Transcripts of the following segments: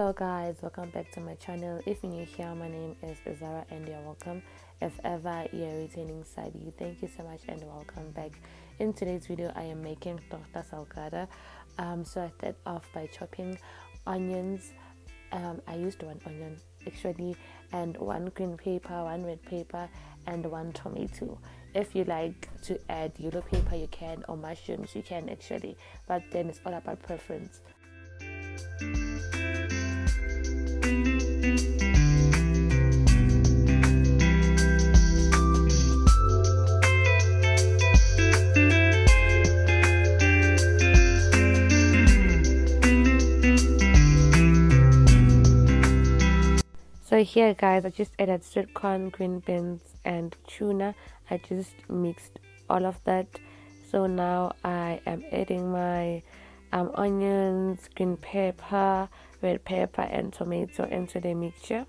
Hello guys, welcome back to my channel. If you're new here, my name is Zara and you're welcome. If ever you're returning Sadi, thank you so much and welcome back. In today's video I am making Torta Salgada. So I start off by chopping onions. I used one onion actually, and one green pepper, one red pepper, and one tomato. If you like to add yellow pepper you can, or mushrooms you can actually, but then it's all about preference. So here guys, I just added sweet corn, green beans and tuna. I just mixed all of that. So now I am adding my onions, green pepper, red pepper and tomato into the mixture.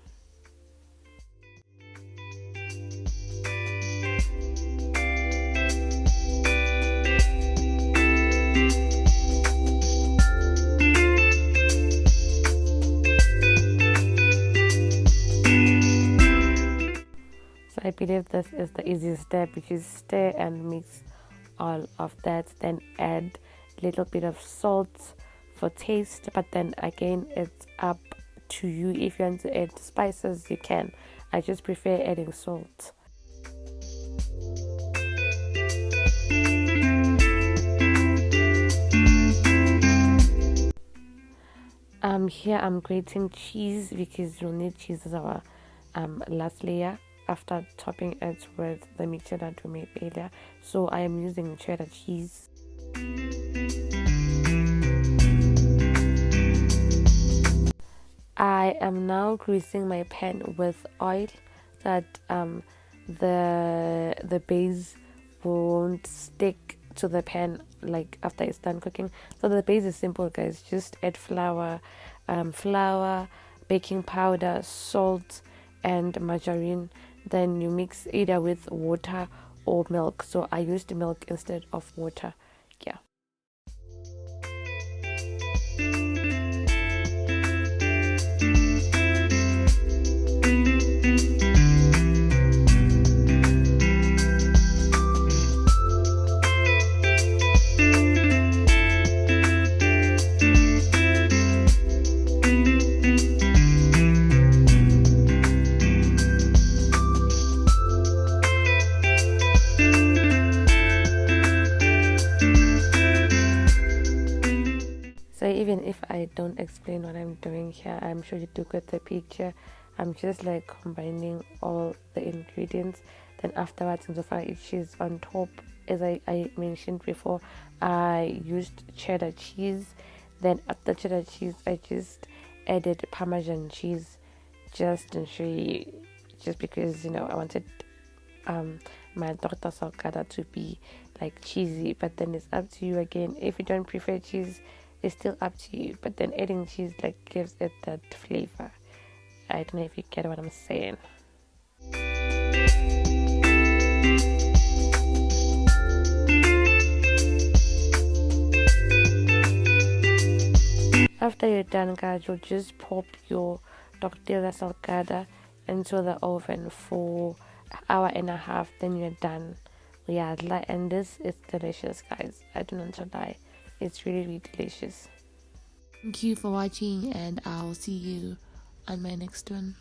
I believe this is the easiest step, which is stir and mix all of that, then add a little bit of salt for taste, but then again it's up to you. If you want to add spices you can. I just prefer adding salt. Here I'm grating cheese because you'll need cheese as our last layer after topping it with the mixture that we made earlier. So I am using cheddar cheese. I am now greasing my pan with oil so that the base won't stick to the pan like after it's done cooking. So the base is simple guys, just add flour, baking powder, salt and margarine. Then you mix either with water or milk. So I used milk instead of water. Yeah. So even if I don't explain what I'm doing here, I'm sure you do get the picture. I'm just like combining all the ingredients. Then afterwards, in so far it cheese on top, as I mentioned before, I used cheddar cheese. Then after cheddar cheese, I just added Parmesan cheese, just to show you, just because I wanted my Torta Salgada to be like cheesy. But then it's up to you again. If you don't prefer cheese, it's still up to you, but then adding cheese like gives it that flavor. I don't know if you get what I'm saying. After you're done guys, you'll just pop your Torta Salgada into the oven for an hour and a half, then you're done. Yeah, and this is delicious guys, I don't want to lie. It's really delicious. Thank you for watching and I'll see you on my next one.